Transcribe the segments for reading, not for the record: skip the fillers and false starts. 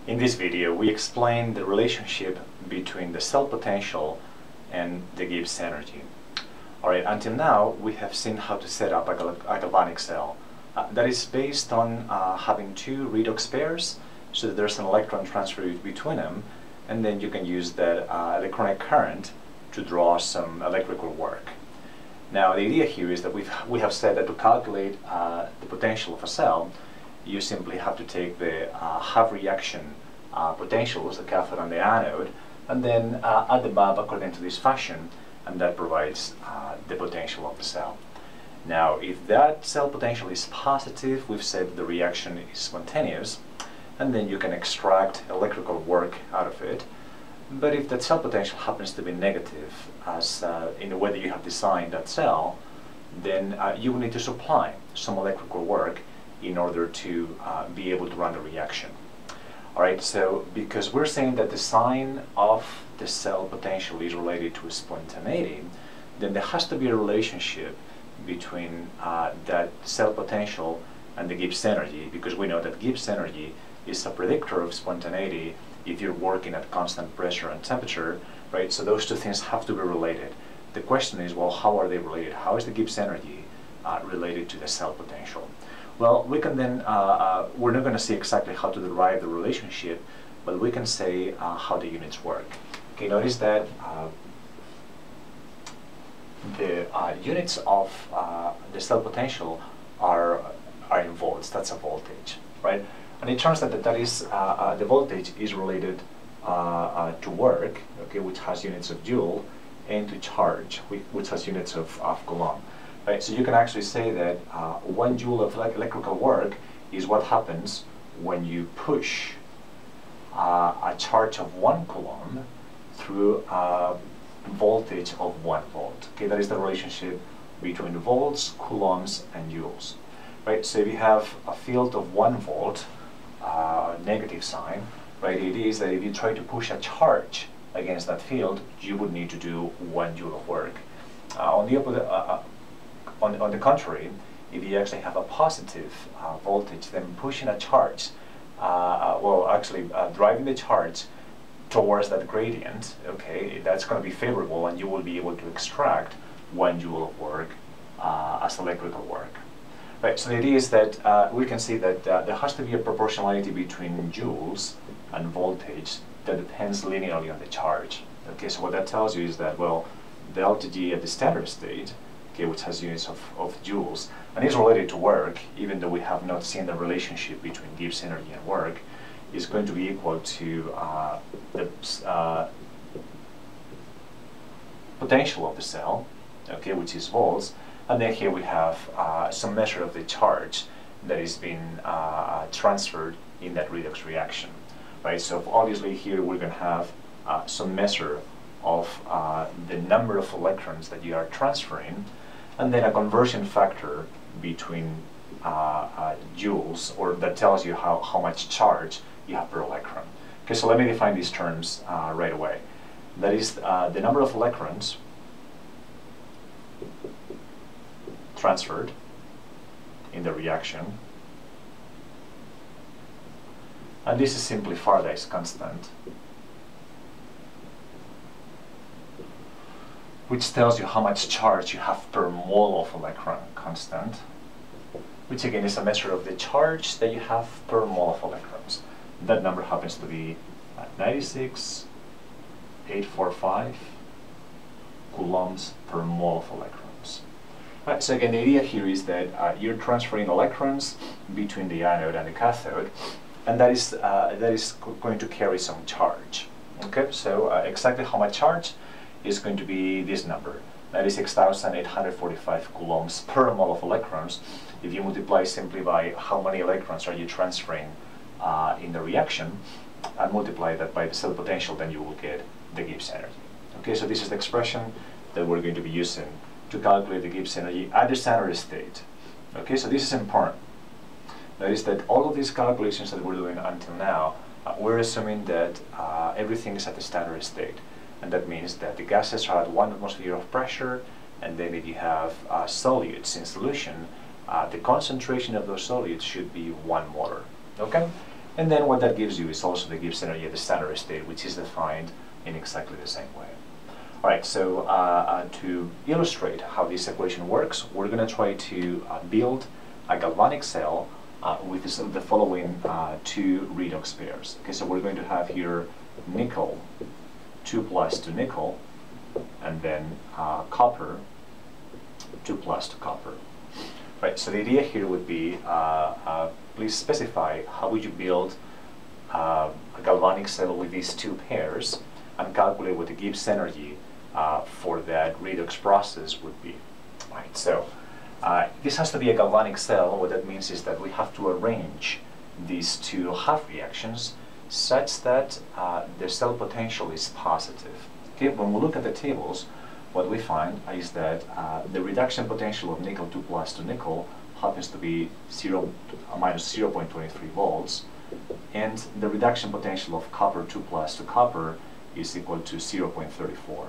In this video, we explain the relationship between the cell potential and the Gibbs energy. Alright, until now, we have seen how to set up a galvanic cell. That is based on having two redox pairs, so that there's an electron transfer between them, and then you can use that electronic current to draw some electrical work. Now, the idea here is that we have said that to calculate the potential of a cell, you simply have to take the half reaction potentials, the cathode and the anode, and then add them up according to this fashion, and that provides the potential of the cell. Now, if that cell potential is positive, we've said the reaction is spontaneous, and then you can extract electrical work out of it. But if that cell potential happens to be negative, as in the way that you have designed that cell, then you will need to supply some electrical work in order to be able to run the reaction. Alright, so because we're saying that the sign of the cell potential is related to spontaneity, then there has to be a relationship between that cell potential and the Gibbs energy, because we know that Gibbs energy is a predictor of spontaneity if you're working at constant pressure and temperature, right? So those two things have to be related. The question is, well, how are they related? How is the Gibbs energy related to the cell potential? Well, we can then, we're not going to see exactly how to derive the relationship, but we can say how the units work. Okay, notice that the units of the cell potential are in volts. That's a voltage, right? And it turns out that the voltage is related to work, okay, which has units of joule, and to charge, which has units of coulomb. Right, so you can actually say that 1 joule of electrical work is what happens when you push a charge of 1 coulomb through a voltage of 1 volt. Okay, that is the relationship between volts, coulombs, and joules. Right, so if you have a field of 1 volt, negative sign, right, it is that if you try to push a charge against that field, you would need to do 1 joule of work. On the contrary, if you actually have a positive voltage, then pushing a charge, driving the charge towards that gradient, okay, that's going to be favorable, and you will be able to extract 1 joule of work as electrical work. Right, so the idea is that we can see that there has to be a proportionality between joules and voltage that depends linearly on the charge. Okay, so what that tells you is that, well, delta G at the standard state, okay, which has units of joules, and is related to work, even though we have not seen the relationship between Gibbs energy and work, is going to be equal to the potential of the cell, okay, which is volts, and then here we have some measure of the charge that is being transferred in that redox reaction, right? So obviously here we're going to have some measure of the number of electrons that you are transferring, and then a conversion factor between joules, or that tells you how much charge you have per electron. Okay, so let me define these terms right away. That is the number of electrons transferred in the reaction, and this is simply Faraday's constant, which tells you how much charge you have per mole of electron constant, which again is a measure of the charge that you have per mole of electrons. That number happens to be 96.845 coulombs per mole of electrons. Right, so again, the idea here is that you're transferring electrons between the anode and the cathode, and that is going to carry some charge. Okay, so exactly how much charge is going to be this number, 96,845 coulombs per mole of electrons. If you multiply simply by how many electrons are you transferring in the reaction, and multiply that by the cell potential, then you will get the Gibbs energy. Okay, so this is the expression that we're going to be using to calculate the Gibbs energy at the standard state. Okay, so this is important. Notice that all of these calculations that we're doing until now, we're assuming that everything is at the standard state. And that means that the gases are at 1 atmosphere of pressure, and then if you have solutes in solution, the concentration of those solutes should be 1 molar. Okay? And then what that gives you is also the Gibbs energy at the standard state, which is defined in exactly the same way. All right, so to illustrate how this equation works, we're going to try to build a galvanic cell with the following two redox pairs. Okay, so we're going to have here nickel 2 plus to nickel, and then copper 2 plus to copper. Right, so the idea here would be, please specify how would you build a galvanic cell with these two pairs and calculate what the Gibbs energy for that redox process would be. Right, so this has to be a galvanic cell. What that means is that we have to arrange these two half reactions such that the cell potential is positive. Okay, when we look at the tables, what we find is that the reduction potential of nickel 2 plus to nickel happens to be minus 0.23 volts, and the reduction potential of copper 2 plus to copper is equal to 0.34.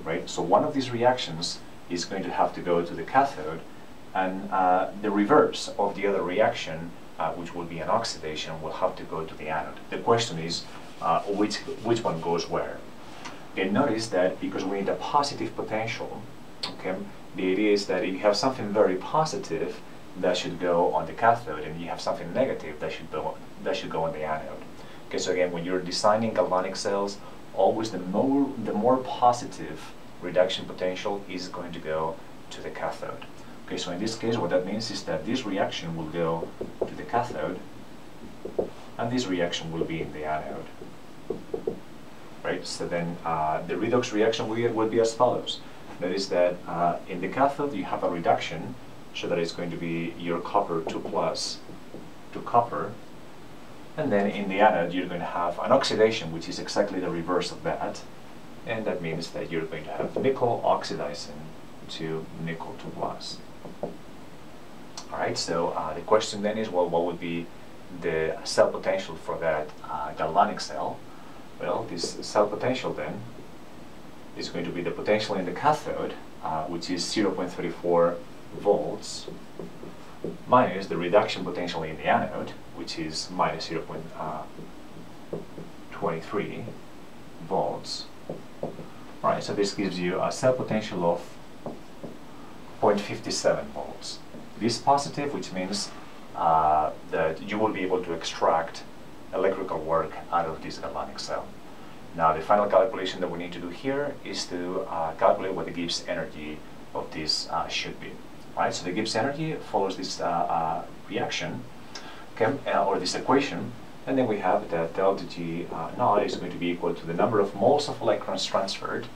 Right? So one of these reactions is going to have to go to the cathode, and the reverse of the other reaction, which will be an oxidation, will have to go to the anode. The question is which one goes where. And notice that because we need a positive potential, okay, the idea is that if you have something very positive, that should go on the cathode, and you have something negative, that should go on the anode. Okay, so again, when you're designing galvanic cells, always the more positive reduction potential is going to go to the cathode. Okay, so in this case, what that means is that this reaction will go to the cathode, and this reaction will be in the anode. Right, so then the redox reaction will be as follows. Notice that in the cathode you have a reduction, so that it's going to be your copper 2 plus to copper, and then in the anode you're going to have an oxidation, which is exactly the reverse of that, and that means that you're going to have nickel oxidizing to nickel 2 plus. Alright, so the question then is, well, what would be the cell potential for that galvanic cell? Well, this cell potential then is going to be the potential in the cathode, which is 0.34 volts, minus the reduction potential in the anode, which is minus 0.23 volts. Alright, so this gives you a cell potential of 0.57 volts. This is positive, which means that you will be able to extract electrical work out of this galvanic cell. Now the final calculation that we need to do here is to calculate what the Gibbs energy of this should be. Right? So the Gibbs energy follows this reaction, okay, or this equation, and then we have that delta G naught is going to be equal to the number of moles of electrons transferred.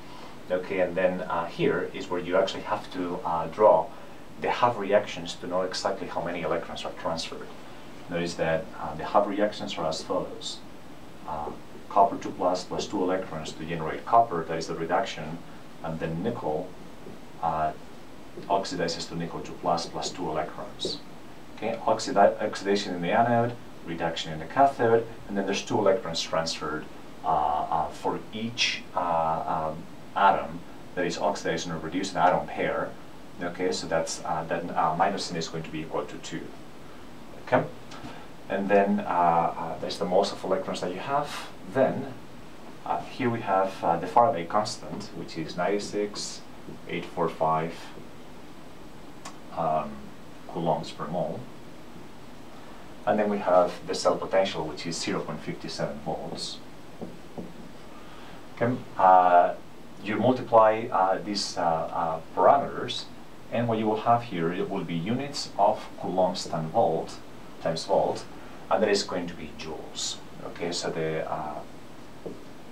Okay, and then here is where you actually have to draw the half reactions to know exactly how many electrons are transferred. Notice that the half reactions are as follows. Copper 2 plus 2 electrons to generate copper, that is the reduction, and then nickel oxidizes to nickel 2 plus 2 electrons. Okay, oxidation in the anode, reduction in the cathode, and then there's 2 electrons transferred for each atom that is oxidizing or reducing atom pair. Okay, so that's minus n is going to be equal to 2. Okay, and then there's the moles of electrons that you have. Then here we have the Faraday constant, which is 96.845 coulombs per mole. And then we have the cell potential, which is 0.57 volts. Okay, you multiply these parameters, and what you will have here, it will be units of coulombs times volt, and that is going to be joules. Okay, so the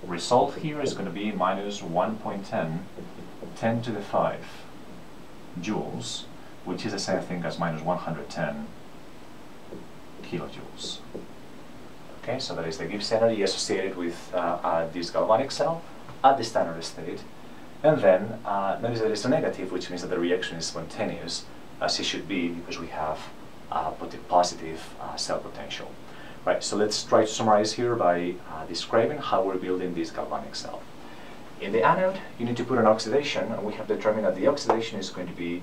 result here is going to be minus 1.10 10 to the 5 joules, which is the same thing as minus 110 kilojoules. Okay, so that is the Gibbs energy associated with this galvanic cell at the standard state. And then notice that it's a negative, which means that the reaction is spontaneous, as it should be, because we have positive cell potential. Right, so let's try to summarize here by describing how we're building this galvanic cell. In the anode, you need to put an oxidation, and we have determined that the oxidation is going to be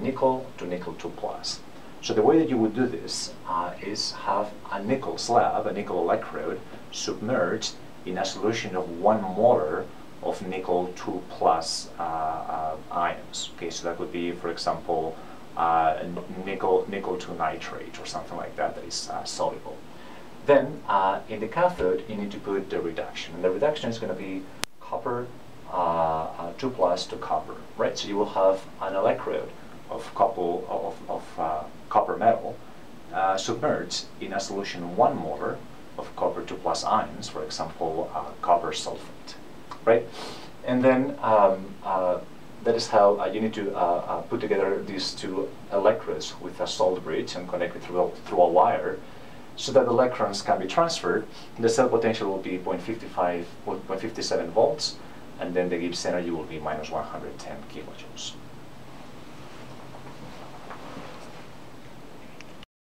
nickel to nickel 2 plus. So the way that you would do this is have a nickel slab, a nickel electrode, submerged in a solution of 1 molar of nickel 2 plus ions. Okay, so that would be, for example, nickel 2 nitrate or something like that that is soluble. Then in the cathode you need to put the reduction, and the reduction is going to be copper 2 plus to copper, right? So you will have an electrode of copper metal submerged in a solution 1 molar of copper 2 plus ions, for example, copper sulfate, right? And then that is how you need to put together these 2 electrodes with a salt bridge and connect it through a wire, so that the electrons can be transferred. The cell potential will be 0.57 volts, and then the Gibbs energy will be minus 110 kilojoules.